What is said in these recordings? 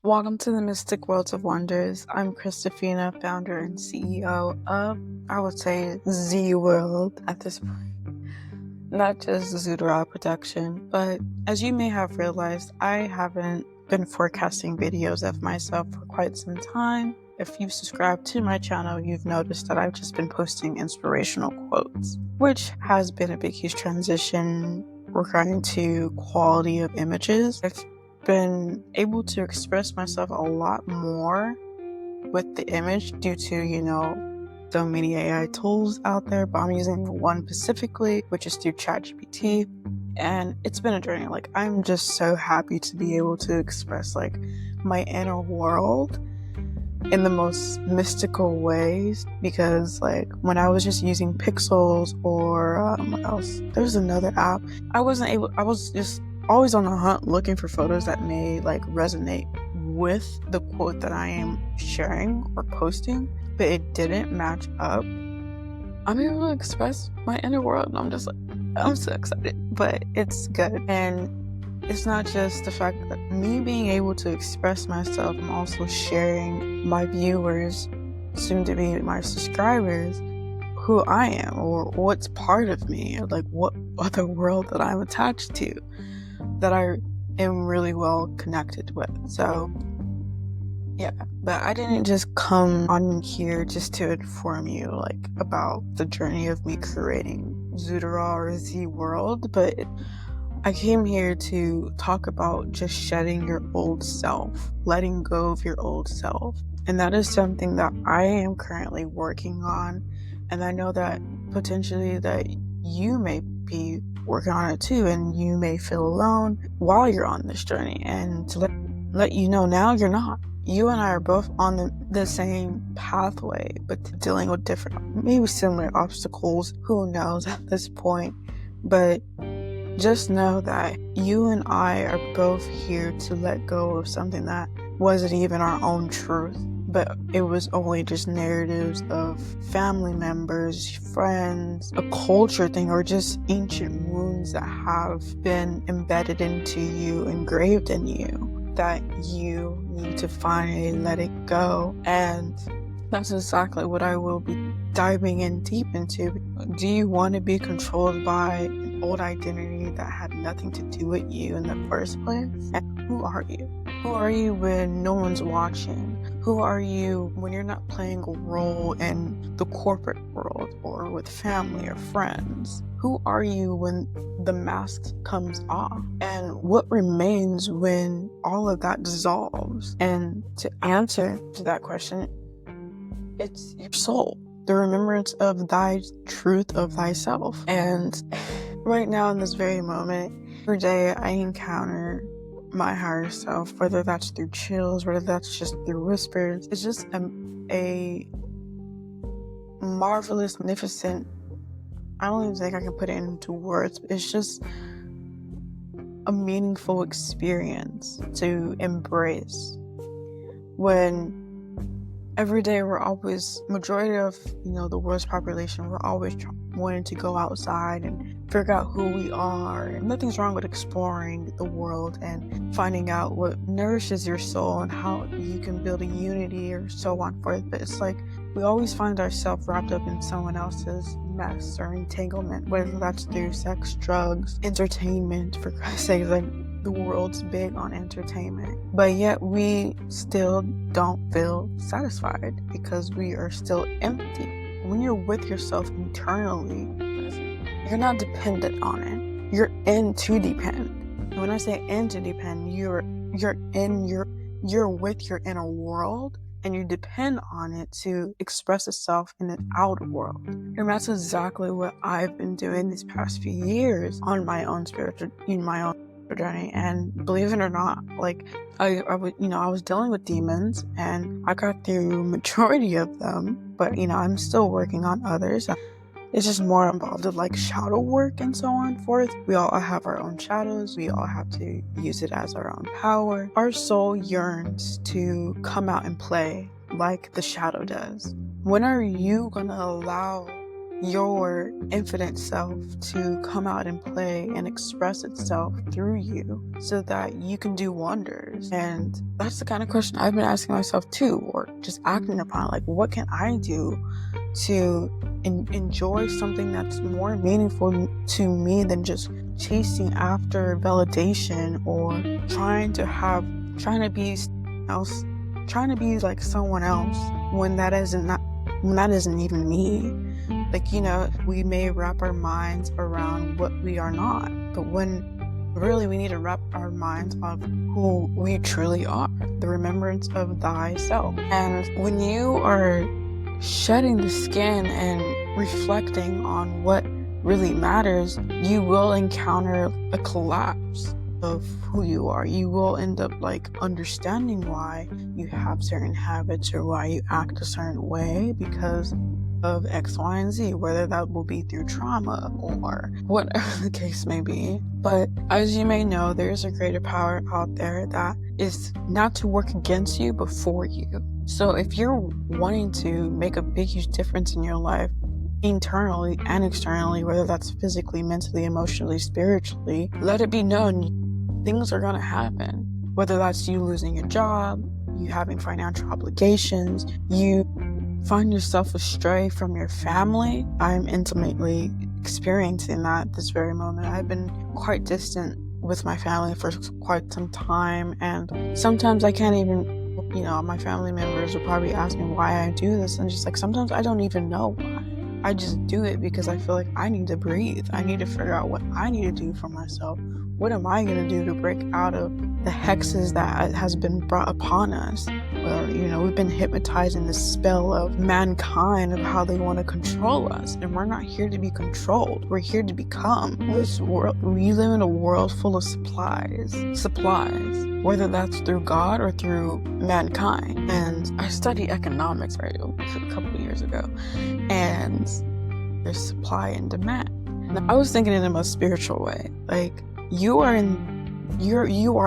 Welcome to the Mystic Worlds of Wonders. I'm Christofina, founder and CEO of, I would say, Z World at this point. Not just Zoodra production, but as you may have realized, I haven't been forecasting videos of myself for quite some time. If you've subscribed to my channel, you've noticed that I've just been posting inspirational quotes, which has been a big, huge transition regarding to quality of images. I've been able to express myself a lot more with the image due to, so many AI tools out there, but I'm using one specifically, which is through ChatGPT. And it's been a journey. Like, I'm just so happy to be able to express like my inner world in the most mystical ways, because like when I was just using pixels or what else, there's another app, I was just always on the hunt looking for photos that may like resonate with the quote that I am sharing or posting, but it didn't match up. I'm able to express my inner world, and I'm just like, I'm so excited, but it's good. And it's not just the fact that me being able to express myself, I'm also sharing my viewers, soon to be my subscribers, who I am or what's part of me, like what other world that I'm attached to, that I am really well connected with. So yeah, but I didn't just come on here just to inform you like about the journey of me creating Zoodra or Z World, but I came here to talk about just shedding your old self, letting go of your old self. And that is something that I am currently working on. And I know that potentially that you may be working on it too, and you may feel alone while you're on this journey. And to let you know now, you're not. You and I are both on the same pathway, but dealing with different, maybe similar obstacles. Who knows at this point? But just know that you and I are both here to let go of something that wasn't even our own truth, but it was only just narratives of family members, friends, a culture thing, or just ancient wounds that have been embedded into you, engraved in you, that you need to finally let it go. And that's exactly what I will be diving in deep into. Do you want to be controlled by an old identity that had nothing to do with you in the first place? And who are you? Who are you when no one's watching? Who are you when you're not playing a role in the corporate world or with family or friends? Who are you when the mask comes off? And what remains when all of that dissolves? And to answer to that question, it's your soul, the remembrance of thy truth of thyself. And right now, in this very moment, every day I encounter my higher self, whether that's through chills, whether that's just through whispers. It's just a marvelous, magnificent, I don't even think I can put it into words, but it's just a meaningful experience to embrace. When every day majority of, the world's population, we're always wanting to go outside and figure out who we are. And nothing's wrong with exploring the world and finding out what nourishes your soul and how you can build a unity or so on forth. But it's like we always find ourselves wrapped up in someone else's mess or entanglement, whether that's through sex, drugs, entertainment. For Christ's sake, like, the world's big on entertainment, but yet we still don't feel satisfied because we are still empty. When you're with yourself internally, you're not dependent on it. You're in to depend. And when I say in to depend, you're with your inner world, and you depend on it to express itself in the outer world. And that's exactly what I've been doing these past few years on my own journey. And believe it or not, like I was dealing with demons, and I got through majority of them, but I'm still working on others. It's just more involved with like shadow work and so on forth. We all have our own shadows. We all have to use it as our own power. Our soul yearns to come out and play like the shadow does. When are you gonna allow your infinite self to come out and play and express itself through you so that you can do wonders. And that's the kind of question I've been asking myself too, or just acting upon. Like, what can I do to enjoy something that's more meaningful to me than just chasing after validation or trying to be like someone else when that isn't even me. Like, we may wrap our minds around what we are not, but when really we need to wrap our minds on who we truly are, the remembrance of thyself. And when you are shedding the skin and reflecting on what really matters, you will encounter a collapse of who you are. You will end up understanding why you have certain habits or why you act a certain way because of X, Y, and Z, whether that will be through trauma or whatever the case may be. But as you may know, there's a greater power out there that is not to work against you, but for you. So if you're wanting to make a big, huge difference in your life, internally and externally, whether that's physically, mentally, emotionally, spiritually, let it be known things are going to happen. Whether that's you losing your job, you having financial obligations, you find yourself astray from your family. I'm intimately experiencing that this very moment. I've been quite distant with my family for quite some time, and sometimes I can't even, my family members will probably ask me why I do this, and just sometimes I don't even know why. I just do it because I feel like I need to breathe. I need to figure out what I need to do for myself. What am I going to do to break out of the hexes that has been brought upon us? Where, we've been hypnotized in the spell of mankind of how they want to control us. And we're not here to be controlled. We're here to become. This world, we live in a world full of supplies, whether that's through God or through mankind. And I studied economics, a couple of years ago. And there's supply and demand. Now, I was thinking in a most spiritual way. You are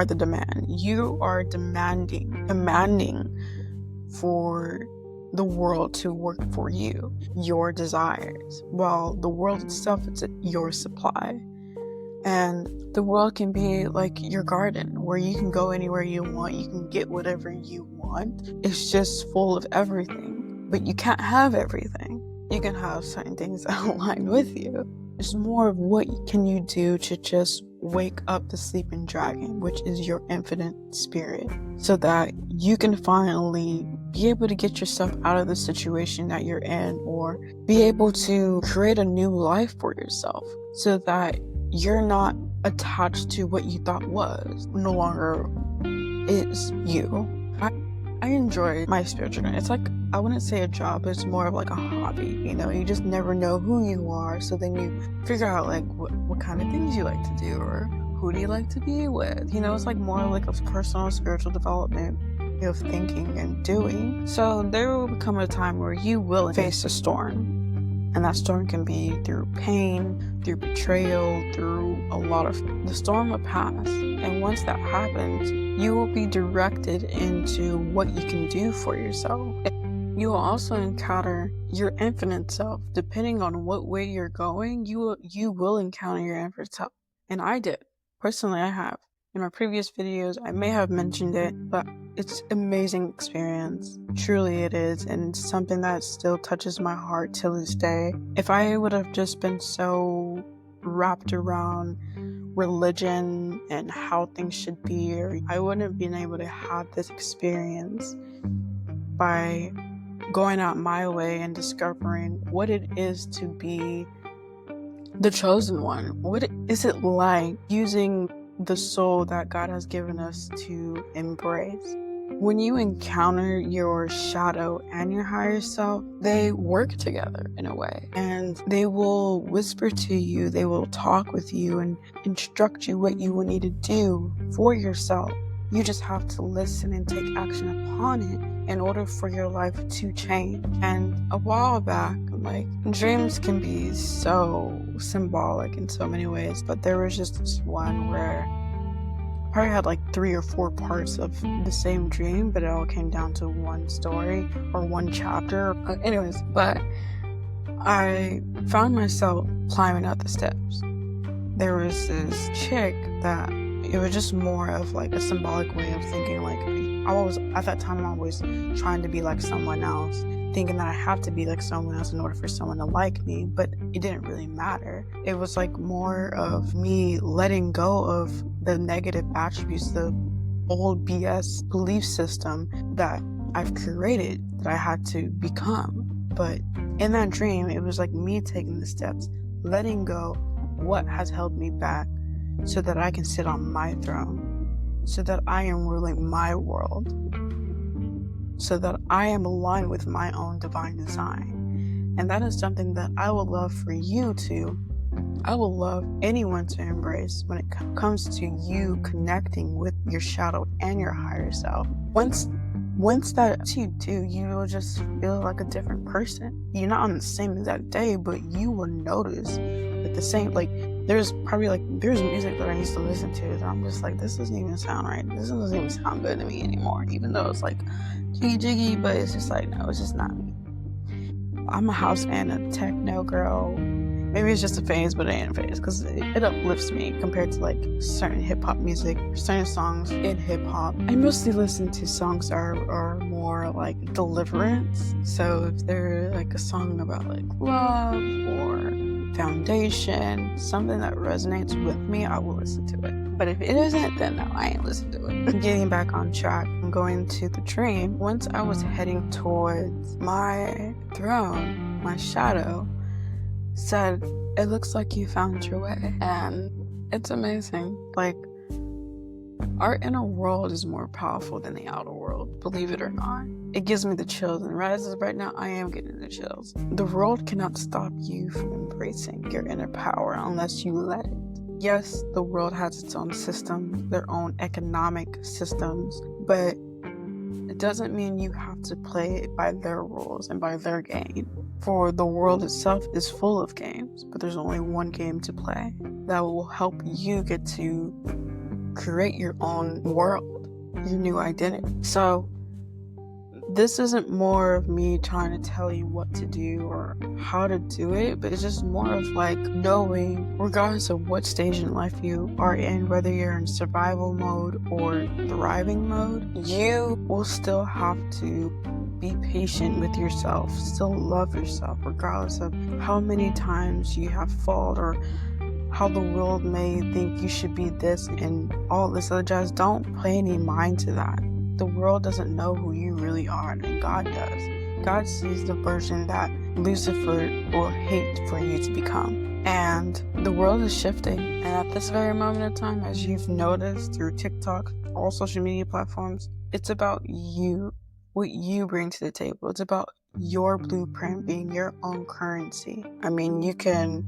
the demand. You are demanding for the world to work for you, your desires, while the world itself is your supply. And the world can be like your garden, where you can go anywhere you want, you can get whatever you want. It's just full of everything, but you can't have everything. You can have certain things that align with you. It's more of what can you do to just wake up the sleeping dragon, which is your infinite spirit, so that you can finally be able to get yourself out of the situation that you're in, or be able to create a new life for yourself, so that you're not attached to what you thought was no longer is you. I enjoy my spiritual journey. It's I wouldn't say a job, but it's more of a hobby. You just never know who you are, so then you figure out what kind of things you like to do, or who do you like to be with. It's more like a personal spiritual development of thinking and doing. So there will become a time where you will face a storm. And that storm can be through pain, through betrayal, through a lot of... The storm will pass. And once that happens, you will be directed into what you can do for yourself. You will also encounter your infinite self. Depending on what way you're going, you will encounter your infinite self. And I did. Personally, I have. In my previous videos, I may have mentioned it, but it's an amazing experience. Truly it is, and it's something that still touches my heart till this day. If I would have just been so wrapped around religion and how things should be, I wouldn't have been able to have this experience by going out my way and discovering what it is to be the chosen one. What is it like using the soul that God has given us to embrace? When you encounter your shadow and your higher self, they work together in a way, and they will whisper to you, they will talk with you and instruct you what you will need to do for yourself. You just have to listen and take action upon it in order for your life to change. And a while back, dreams can be so symbolic in so many ways, but there was just this one where I probably had 3 or 4 parts of the same dream, but it all came down to one story or one chapter. Anyways, but I found myself climbing up the steps. There was this chick that it was just more of like a symbolic way of thinking. Like, at that time, I was trying to be like someone else, thinking that I have to be like someone else in order for someone to like me, but it didn't really matter. It was like more of me letting go of the negative attributes, the old BS belief system that I've created that I had to become. But in that dream, it was like me taking the steps, letting go what has held me back so that I can sit on my throne, so that I am ruling my world, so that I am aligned with my own divine design. And that is something that I would love for you to, I would love anyone to embrace when it comes to you connecting with your shadow and your higher self. Once that you do, you will just feel like a different person. You're not on the same exact day, but you will notice with the same, like, there's music that I used to listen to that I'm just like, this doesn't even sound right. This doesn't even sound good to me anymore, even though it's like jiggy, but it's just like, no, it's just not me. I'm a house and a techno girl. Maybe it's just a phase, but it ain't a phase because it uplifts me compared to like certain hip-hop music, certain songs in hip-hop. I mostly listen to songs that are more like deliverance. So if they're like a song about like love or foundation, something that resonates with me, I will listen to it. But if it isn't, then no, I ain't listen to it. Getting back on track and going to the dream, once I was heading towards my throne, my shadow said, "It looks like you found your way." And it's amazing. Like, our inner world is more powerful than the outer world, believe it or not. It gives me the chills, and right now I am getting the chills. The world cannot stop you from embracing your inner power unless you let it. Yes, the world has its own systems, their own economic systems, but it doesn't mean you have to play it by their rules and by their game. For the world itself is full of games, but there's only one game to play that will help you get to create your own world, your new identity. So this isn't more of me trying to tell you what to do or how to do it, but it's just more of like knowing, regardless of what stage in life you are in, whether you're in survival mode or thriving mode, you will still have to be patient with yourself, still love yourself, regardless of how many times you have fallen or how the world may think you should be this and all this other jazz. Don't pay any mind to that. The world doesn't know who you really are, and God does. God sees the version that Lucifer will hate for you to become. And the world is shifting. And at this very moment in time, as you've noticed through TikTok, all social media platforms, it's about you, what you bring to the table. It's about your blueprint being your own currency. I mean, you can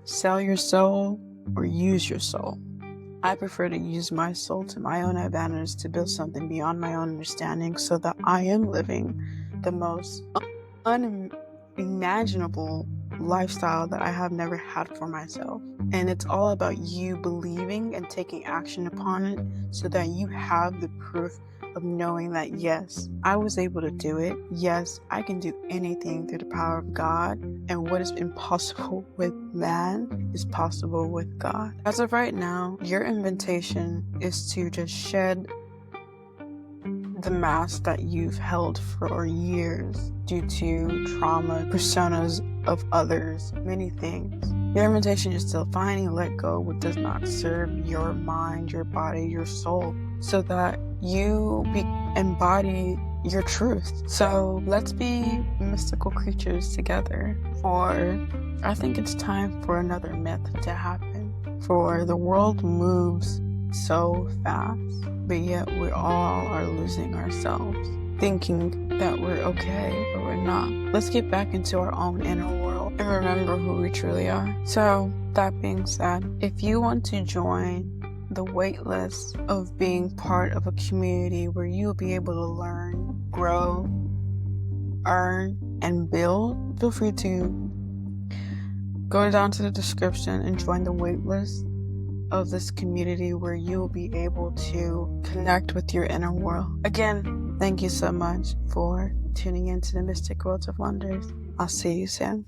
sell your soul or use your soul. I prefer to use my soul to my own advantage to build something beyond my own understanding so that I am living the most unimaginable lifestyle that I have never had for myself. And it's all about you believing and taking action upon it so that you have the proof of knowing that, yes, I was able to do it. Yes, I can do anything through the power of God. And what is impossible with man is possible with God. As of right now, your invitation is to just shed the mask that you've held for years due to trauma, personas of others, many things. Your invitation is to finally let go what does not serve your mind, your body, your soul, so that you embody your truth. So let's be mystical creatures together. I think it's time for another myth to happen. For the world moves so fast, but yet we all are losing ourselves, thinking that we're okay, but we're not. Let's get back into our own inner world and remember who we truly are. So that being said, if you want to join the waitlist of being part of a community where you'll be able to learn, grow, earn, and build, feel free to go down to the description and join the waitlist of this community where you will be able to connect with your inner world. Again, thank you so much for tuning into the Mystic Worlds of Wonders. I'll see you soon.